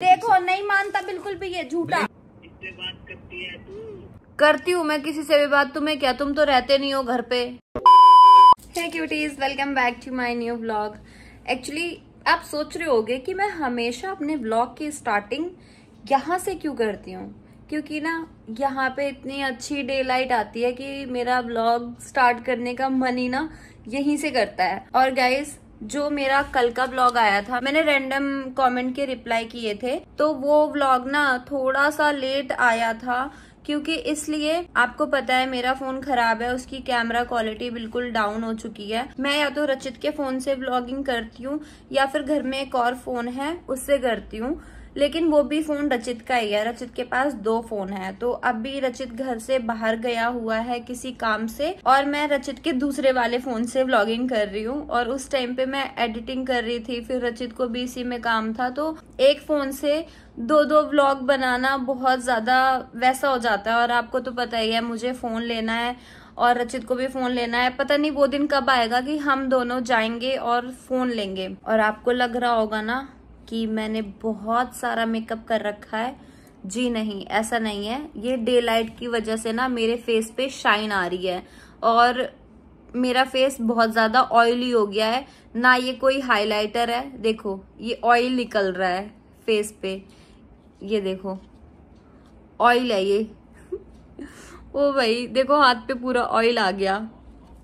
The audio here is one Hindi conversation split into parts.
देखो नहीं मानता बिल्कुल भी, ये झूठा। इससे बात करती है तू? करती हूँ मैं किसी से भी बात, तुम्हें क्या, तुम तो रहते नहीं हो घर पे। Hey cuties, welcome back to my new vlog. Actually आप सोच रहे होगे कि मैं हमेशा अपने व्लॉग की स्टार्टिंग यहाँ से क्यों करती हूँ, क्योंकि ना यहाँ पे इतनी अच्छी डे लाइट आती है कि मेरा व्लॉग स्टार्ट करने का मन ही ना यहीं से करता है। और गाइस, जो मेरा कल का व्लॉग आया था, मैंने रैंडम कमेंट के रिप्लाई किए थे, तो वो व्लॉग ना थोड़ा सा लेट आया था, क्योंकि इसलिए आपको पता है मेरा फोन खराब है, उसकी कैमरा क्वालिटी बिल्कुल डाउन हो चुकी है। मैं या तो रचित के फोन से व्लॉगिंग करती हूँ या फिर घर में एक और फोन है उससे करती हूँ, लेकिन वो भी फोन रचित का ही है। रचित के पास 2 फोन है, तो अभी रचित घर से बाहर गया हुआ है किसी काम से, और मैं रचित के दूसरे वाले फोन से व्लॉगिंग कर रही हूँ। और उस टाइम पे मैं एडिटिंग कर रही थी, फिर रचित को भी इसी में काम था, तो एक फोन से 2 व्लॉग बनाना बहुत ज्यादा वैसा हो जाता है। और आपको तो पता ही है, मुझे फोन लेना है और रचित को भी फोन लेना है। पता नहीं वो दिन कब आएगा कि हम दोनों जाएंगे और फोन लेंगे। और आपको लग रहा होगा ना कि मैंने बहुत सारा मेकअप कर रखा है। जी नहीं, ऐसा नहीं है। ये डे लाइट की वजह से ना मेरे फेस पे शाइन आ रही है और मेरा फेस बहुत ज्यादा ऑयली हो गया है ना। ये कोई हाइलाइटर है, देखो ये ऑयल निकल रहा है फेस पे, ये देखो ऑयल है ये। ओ भाई देखो, हाथ पे पूरा ऑयल आ गया।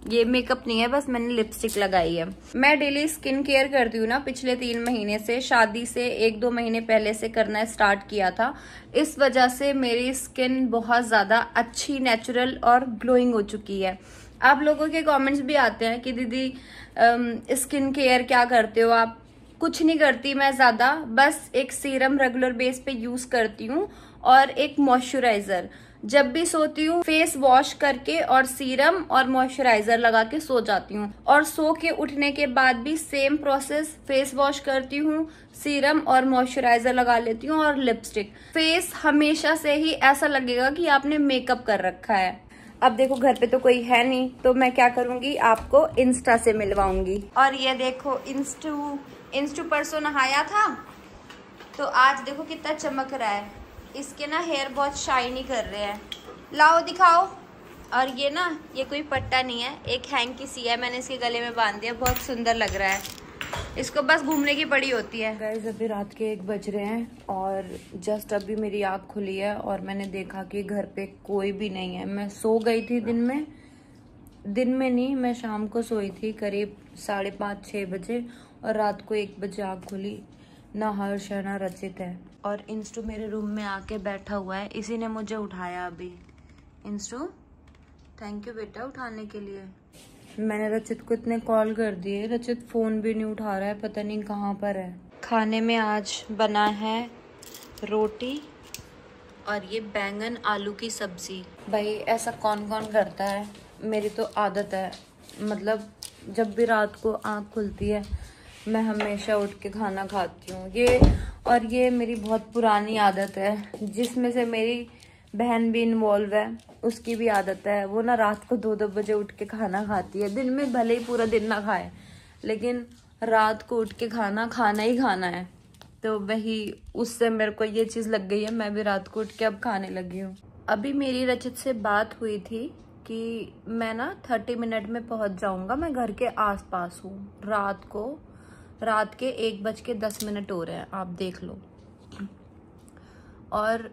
ये मेकअप नहीं है, बस मैंने लिपस्टिक लगाई है। मैं डेली स्किन केयर करती हूँ ना पिछले 3 महीने से, शादी से 1-2 महीने पहले से करना स्टार्ट किया था। इस वजह से मेरी स्किन बहुत ज्यादा अच्छी, नेचुरल और ग्लोइंग हो चुकी है। आप लोगों के कमेंट्स भी आते हैं कि दीदी स्किन केयर क्या करते हो आप। कुछ नहीं करती मैं ज्यादा, बस एक सीरम रेगुलर बेस पे यूज करती हूँ और एक मॉइस्चराइजर। जब भी सोती हूँ फेस वॉश करके और सीरम और मॉइस्चराइजर लगा के सो जाती हूँ, और सो के उठने के बाद भी सेम प्रोसेस, फेस वॉश करती हूँ, सीरम और मॉइस्चराइजर लगा लेती हूँ और लिपस्टिक। फेस हमेशा से ही ऐसा लगेगा कि आपने मेकअप कर रखा है। अब देखो घर पे तो कोई है नहीं, तो मैं क्या करूंगी, आपको इंस्टा से मिलवाऊंगी। और ये देखो इंस्टू परसों नहाया था, तो आज देखो कितना चमक रहा है। इसके ना हेयर बहुत शाइनी कर रहे हैं। लाओ दिखाओ। और ये ना, ये कोई पट्टा नहीं है, एक हैंकी सी है, मैंने इसके गले में बांध दिया, बहुत सुंदर लग रहा है। इसको बस घूमने की पड़ी होती है। गाइस, अभी रात के 1 बज रहे हैं और जस्ट अभी मेरी आँख खुली है और मैंने देखा कि घर पे कोई भी नहीं है। मैं सो गई थी दिन में नहीं, मैं शाम को सोई थी करीब 5:30-6 बजे, और रात को 1 बजे आँख खुली। ना हर्ष है ना रचित है, और इंस्टू मेरे रूम में आके बैठा हुआ है, इसी ने मुझे उठाया अभी। इंस्टू थैंक यू बेटा उठाने के लिए। मैंने रचित को इतने कॉल कर दिए, रचित फोन भी नहीं उठा रहा है, पता नहीं कहाँ पर है। खाने में आज बना है रोटी और ये बैंगन आलू की सब्जी। भाई ऐसा कौन कौन करता है, मेरी तो आदत है, मतलब जब भी रात को आँख खुलती है मैं हमेशा उठ के खाना खाती हूँ। ये मेरी बहुत पुरानी आदत है, जिसमें से मेरी बहन भी इन्वॉल्व है, उसकी भी आदत है। वो ना रात को 2-2 बजे उठ के खाना खाती है। दिन में भले ही पूरा दिन ना खाए, लेकिन रात को उठ के खाना ही खाना है। तो वही, उससे मेरे को ये चीज़ लग गई है, मैं भी रात को उठ के अब खाने लगी हूँ। अभी मेरी रचित से बात हुई थी कि मैं ना 30 मिनट में पहुँच जाऊँगा, मैं घर के आसपास हूँ। रात के 1:10 हो रहे हैं, आप देख लो। और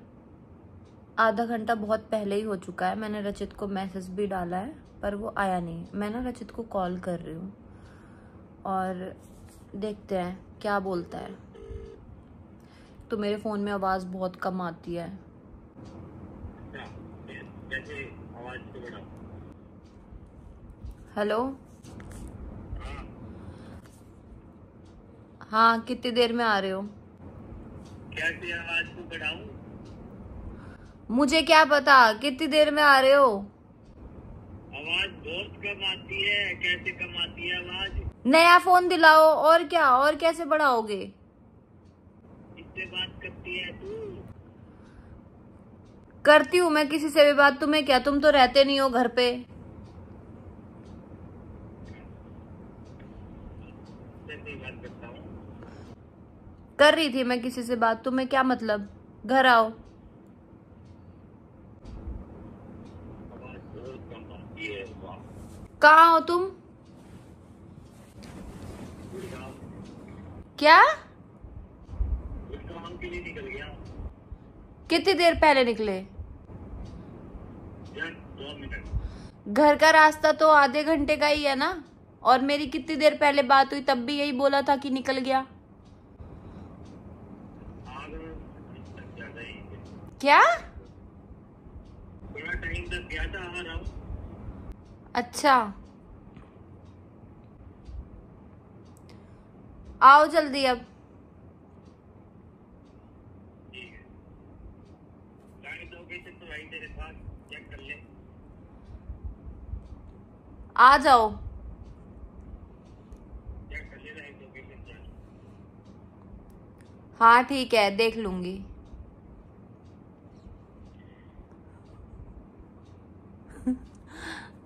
आधा घंटा बहुत पहले ही हो चुका है। मैंने रचित को मैसेज भी डाला है पर वो आया नहीं। मैं ना रचित को कॉल कर रही हूँ और देखते हैं क्या बोलता है। तो मेरे फोन में आवाज बहुत कम आती है। हेलो, हाँ कितनी देर में आ रहे हो? कैसे आवाज को बढ़ाऊं? मुझे क्या पता कितनी देर में आ रहे हो। आवाज बहुत कम आती है, कैसे कम आती है आवाज? नया फोन दिलाओ, और क्या, और कैसे बढ़ाओगे? इससे बात करती है तू? करती हूँ मैं किसी से भी बात, तुम्हें क्या, तुम तो रहते नहीं हो घर पे। बात करता हूँ। कर रही थी मैं किसी से बात, तुम्हें क्या मतलब? घर आओ। आवाज बहुत कम आती है। वाह। कहाँ हो तुम? गुड़गांव। क्या? गुड़गांव के लिए निकल गया। कितनी देर पहले निकले? 2 मिनट। घर का रास्ता तो आधे घंटे का ही है ना, और मेरी कितनी देर पहले बात हुई तब भी यही बोला था कि निकल गया। क्या? थोड़ा टाइम तक गया था, आ रहा हूँ। अच्छा, आओ जल्दी अब। ठीक है, लाइव लोकेशन तो आई तेरे पास, चेक कर ले। आ जाओ। चेक कर ले लाइव लोकेशन चल। हाँ ठीक है, देख लूंगी।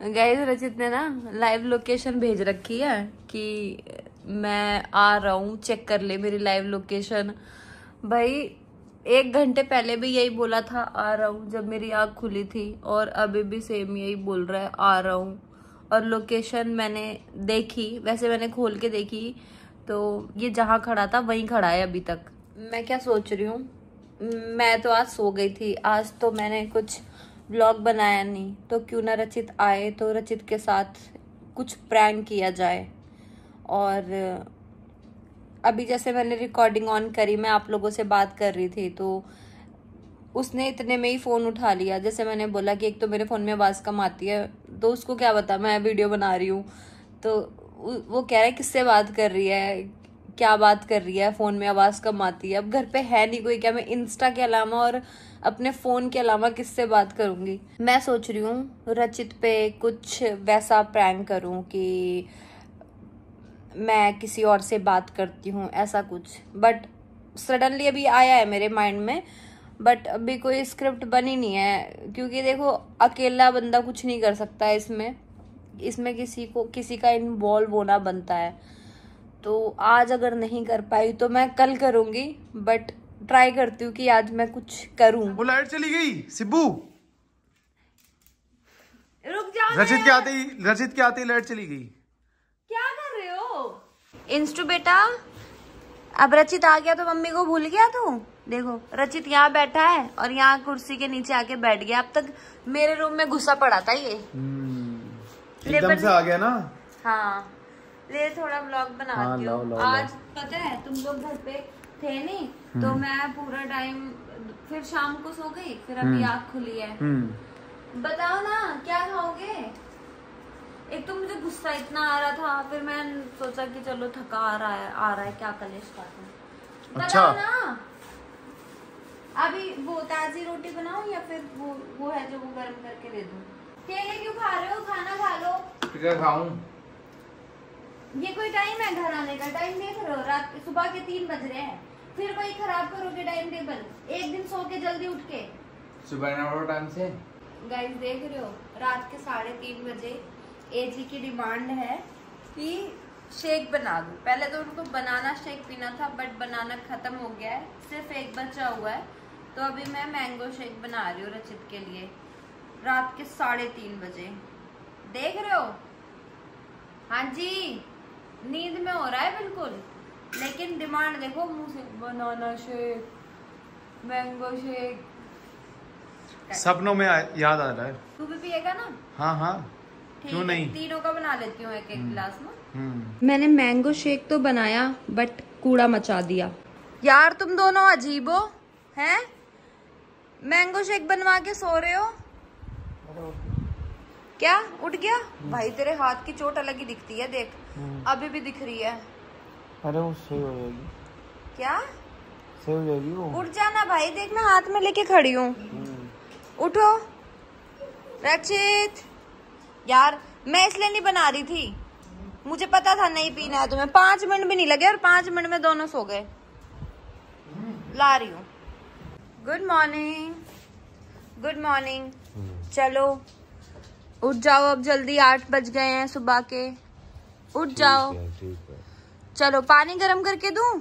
गाइस, रचित ने ना लाइव लोकेशन भेज रखी है कि मैं आ रहा हूँ, चेक कर ले मेरी लाइव लोकेशन। भाई 1 घंटे पहले भी यही बोला था आ रहा हूँ जब मेरी आँख खुली थी, और अभी भी सेम यही बोल रहा है आ रहा हूँ। और लोकेशन मैंने देखी, वैसे मैंने खोल के देखी तो ये जहाँ खड़ा था वहीं खड़ा है अभी तक। मैं क्या सोच रही हूँ, मैं तो आज सो गई थी, आज तो मैंने कुछ व्लॉग बनाया नहीं, तो क्यों ना रचित आए तो रचित के साथ कुछ प्रैंक किया जाए। और अभी जैसे मैंने रिकॉर्डिंग ऑन करी, मैं आप लोगों से बात कर रही थी, तो उसने इतने में ही फ़ोन उठा लिया। जैसे मैंने बोला कि एक तो मेरे फ़ोन में आवाज़ कम आती है, तो उसको क्या पता मैं वीडियो बना रही हूँ, तो वो कह रहा है किससे बात कर रही है, क्या बात कर रही है, फ़ोन में आवाज़ कम आती है। अब घर पे है नहीं कोई, क्या मैं इंस्टा के अलावा और अपने फ़ोन के अलावा किससे बात करूँगी। मैं सोच रही हूँ रचित पे कुछ वैसा प्रैंक करूँ कि मैं किसी और से बात करती हूँ, ऐसा कुछ। बट सडनली अभी आया है मेरे माइंड में, बट अभी कोई स्क्रिप्ट बनी नहीं है, क्योंकि देखो अकेला बंदा कुछ नहीं कर सकता इसमें किसी का इन्वॉल्व होना बनता है। तो आज अगर नहीं कर पाई तो मैं कल करूँगी, बट ट्राई करती हूँ कि आज मैं कुछ करूँ। वो लाइट चली गई सिब्बू। रुक जाओ, रचित के आते ही लाइट चली गई। क्या कर रहे हो? इंस्टू बेटा, अब रचित आ गया तो मम्मी को भूल गया तू? देखो रचित यहाँ बैठा है और यहाँ कुर्सी के नीचे आके बैठ गया। अब तक मेरे रूम में घुसा पड़ा था ये। एकदम से आ गया ना। हाँ, ले थोड़ा व्लॉग बनाती हूँ। आज पता है तुम लोग घर पे थे नहीं, तो मैं पूरा टाइम फिर शाम को सो गई, फिर अभी आँख खुली है। बताओ ना क्या खाओगे? एक तो मुझे गुस्सा इतना आ रहा था, फिर मैं सोचा कि चलो थका आ रहा है क्या कलेश खाते। बताओ ना, अभी वो ताजी रोटी बनाऊं या फिर वो है जो वो गर्म करके दे दूं? केले क्यों खा रहे हो? खाना खा लो। क्या खाऊं? ये कोई टाइम है घर आने का? टाइम देख रहे हो, रात सुबह के 3 बज रहे हैं, फिर वही खराब करोगे टाइम टेबल। एक दिन सो के जल्दी उठ के सुबह ना उठो टाइम से। गाइस देख रहे हो, रात के 3:30 बजे एजी की डिमांड है कि शेक बना दूं। पहले तो उनको बनाना शेक पीना था, बट बनाना खत्म हो गया है, सिर्फ एक बचा हुआ है। तो अभी मैं मैंगो शेक बना रही हूँ रचित के लिए, रात के 3:30 बजे। देख रहे हो? हाँ जी, नींद में हो रहा है बिल्कुल, लेकिन डिमांड देखो मुंह से, बनाना शेक, मैंगो शेक। सपनों में याद आ रहा है। तू भी पिएगा ना? हाँ हाँ, क्यों नहीं। तीनों का बना लेती हूँ एक गिलास में। मैंने मैंगो शेक तो बनाया, बट कूड़ा मचा दिया। यार तुम दोनों अजीब हो, हैं? मैंगो शेक बनवा के सो रहे हो क्या? उठ गया? भाई तेरे हाथ की चोट अलग ही दिखती है, देख अभी भी दिख रही है। अरे वो सही हो जाएगी। क्या सही हो जाएगी वो? उठ जाना भाई, देखना हाथ में लेके खड़ी हूँ। उठो रचित। यार मैं इसलिए नहीं बना रही थी, मुझे पता था नहीं पीना है तुम्हें। 5 मिनट भी नहीं लगे और 5 मिनट में दोनों सो गए। ला रही हूँ। Good morning, good morning. चलो उठ जाओ अब जल्दी, 8 बज गए हैं सुबह के। उठ जाओ। ठीक है। चलो पानी गर्म करके दूं?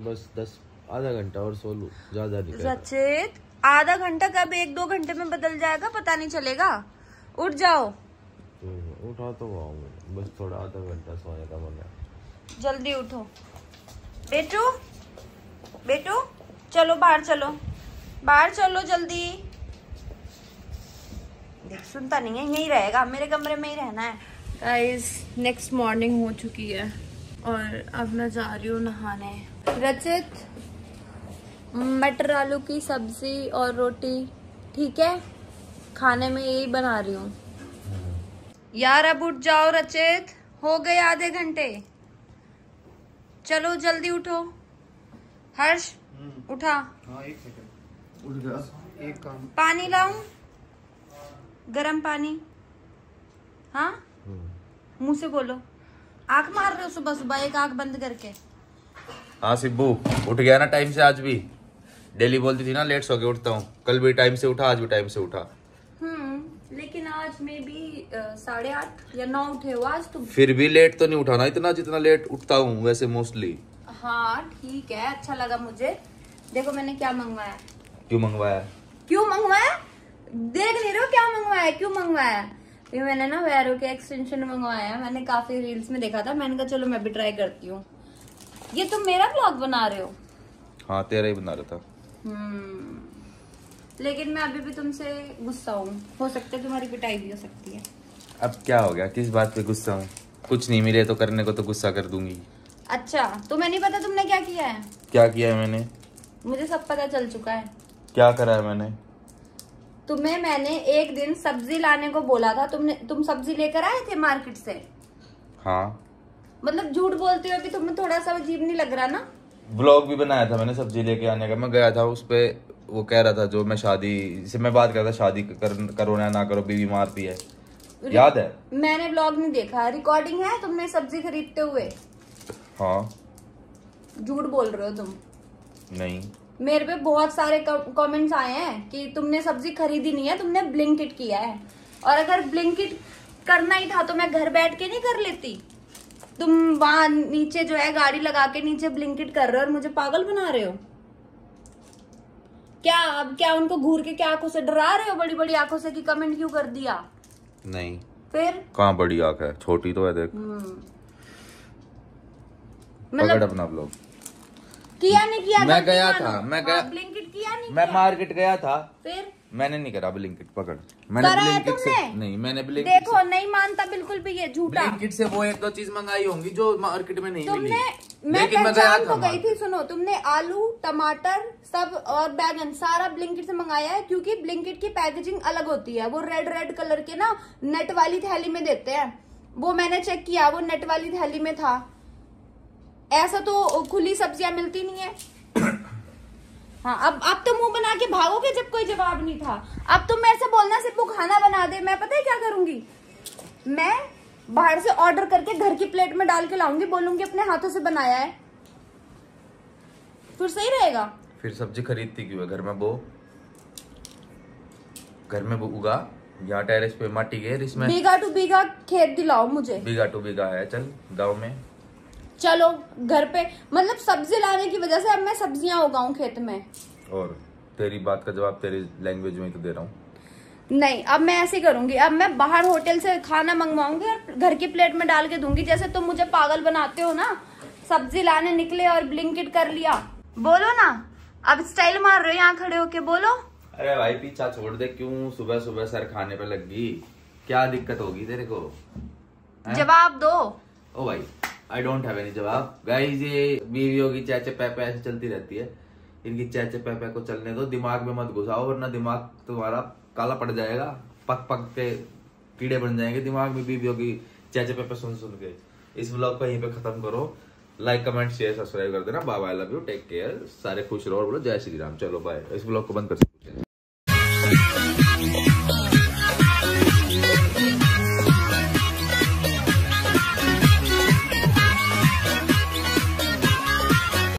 बस आधा घंटा और सो लूं, ज्यादा नहीं करना। रचित, आधा घंटा कब 1-2 घंटे में बदल जाएगा, पता नहीं चलेगा। उठ जाओ। उठा तो आऊंगा, बस थोड़ा आधा घंटा सोने का मन है। जल्दी उठो। बेटू, बेटू चलो बाहर, चलो बाहर, चलो जल्दी। देख सुनता नहीं है, यहीं रहेगा, मेरे कमरे में ही रहना है। गाइस नेक्स्ट मॉर्निंग हो चुकी है और अब मैं जा रही हूँ नहाने। रचित, मटर आलू की सब्जी और रोटी, ठीक है? खाने में यही बना रही हूँ यार। अब उठ जाओ रचित, हो गए आधे घंटे। चलो जल्दी उठो। हर्ष उठा। हाँ 1 सेकंड उठ गया। एक काम, पानी लाऊं? गरम पानी? हाँ मुंह से बोलो। आंख मार रहे हो सुबह सुबह, एक आंख बंद करके। हाँ सिब्बू, उठ गया ना टाइम से आज भी। डेली बोलती थी ना लेट सो के उठता हूँ, कल भी टाइम से उठा, आज भी टाइम से उठा। लेकिन आज में भी 8:30 या 9 उठे हो आज तुम। फिर भी लेट तो नहीं उठा ना इतना जितना लेट उठता हूँ वैसे मोस्टली। हाँ ठीक है, अच्छा लगा मुझे। देखो मैंने क्या मंगवाया। क्यों मंगवाया? क्यों मंगवाया? देख नहीं रहे हो क्या मंगवाया, क्यों मंगवाया? फिर मैंने ना वैरो के एक्सटेंशन मंगवाया। मैंने काफी रील्स में देखा था, मैंने कहा चलो मैं भी ट्राई करती हूँ। ये तुम मेरा व्लॉग बना रहे हो? हाँ तेरा ही बना रहा था। लेकिन मैं अभी भी तुमसे गुस्सा हूँ, हो सकता है तुम्हारी पिटाई भी हो सकती है। अब क्या हो गया, किस बात पे गुस्सा हूँ? कुछ नहीं मिले तो करने को तो गुस्सा कर दूंगी। अच्छा तुम्हें नहीं पता तुमने क्या किया है? क्या किया है मैंने? मुझे सब पता चल चुका है। क्या करा है मैंने? तुम्हें मैंने एक दिन सब्जी लाने को बोला था, तुम सब्जी लेकर आए थे मार्केट से? हाँ। मतलब झूठ बोलते हुए भी तुम्हें थोड़ा सा अजीब नहीं लग रहा ना? ब्लॉग भी बनाया था मैंने सब्जी लेके आने का। मैं गया था उस पे, वो कह रहा था जो मैं शादी से मैं बात कर रहा था, शादी करो ना करो, बीवी मारती है, याद है? मैंने ब्लॉग नहीं देखा, रिकॉर्डिंग है तुमने सब्जी खरीदते हुए। हाँ। झूठ बोल रहे हो तुम। नहीं, मेरे पे बहुत सारे कमेंट्स आए हैं कि तुमने सब्जी खरीदी नहीं है, तुमने ब्लिंकिट किया है। और अगर ब्लिंकिट करना ही था तो मैं घर बैठ के नहीं कर लेती? तुम वहां नीचे जो है गाड़ी लगा के नीचे ब्लिंकिट कर रहे हो और मुझे पागल बना रहे हो क्या? अब क्या उनको घूर के क्या आंखों से डरा रहे हो, बड़ी बड़ी आंखों से, कि कमेंट क्यों कर दिया? नहीं। फिर कहाँ बड़ी आंख है, छोटी तो है देख। पकड़ अपना ब्लॉग। किया नहीं किया? मैं गया था, मैं गया ब्लिंकिट किया नहीं? मैं मार्केट गया था। फिर मैंने नहीं करा ब्लिंकिट। पकड़, मैंने ब्लिंकिट से नहीं, मैंने ब्लिंकिट देखो नहीं मानता बिल्कुल भी, ये झूठा। ब्लिंकिट से वो 1-2 चीज मंगाई होंगी जो मार्केट में नहीं मिली। मैं पहचान तो गई थी। सुनो, तुमने आलू, टमाटर सब और बैगन सारा ब्लिंकिट से मंगाया है, क्योंकि ब्लिंकिट की पैकेजिंग अलग होती है। वो रेड कलर के ना नेट वाली थैली में देते हैं। वो मैंने चेक किया, वो नेट वाली थैली में था। ऐसा तो खुली सब्जियां मिलती नहीं है। हाँ अब तो मुंह बना के भागोगे जब कोई जवाब नहीं था। अब तुम मेरे से बोलना सिर्फ खाना बना दे, मैं पता है क्या करूंगी? मैं बाहर से ऑर्डर करके घर की प्लेट में डाल के लाऊंगी, बोलूंगी अपने हाथों से बनाया है, फिर सही रहेगा। फिर सब्जी खरीदती क्यों है? घर में वो उगा, यहाँ टेरेस पे माटी घेर, इसमें बीघा टू बीघा खेत दिलाओ मुझे। बीघा टू बीघा है, चल गाँव में चलो घर पे, मतलब सब्जी लाने की वजह से अब मैं सब्जियां उगाऊं खेत में। और तेरी बात का जवाब तेरी लैंग्वेज में ही तो दे रहा हूँ। नहीं, अब मैं ऐसे करूंगी, अब मैं बाहर होटल से खाना मंगवाऊंगी और घर की प्लेट में डाल के दूंगी। जैसे तुम मुझे पागल बनाते हो ना, सब्जी लाने निकले और ब्लिंकिट कर लिया। बोलो ना, अब स्टाइल मार रहे हो यहाँ खड़े होके, बोलो। अरे भाई पीछा छोड़ दे, क्यों सुबह सुबह सर खाने पे लग गई? क्या दिक्कत होगी तेरे को? जवाब दो। ओ भाई आई डोंट हैव एनी जवाब। गाइस ये बीवियों की चैचे पैपे ऐसे चलती रहती है, इनकी चैचे पैपे को चलने दो, दिमाग में मत घुसाओ वरना दिमाग तुम्हारा काला पड़ जाएगा, पक पक के कीड़े बन जाएंगे दिमाग में बीवियों की चैचे पैपे सुन सुन के। इस व्लॉग को यहीं पे खत्म करो। लाइक कमेंट शेयर सब्सक्राइब कर देना। Bye bye, love you, take care, सारे खुश रहो और बोलो जय श्री राम। चलो बाय, इस व्लॉग को बंद कर।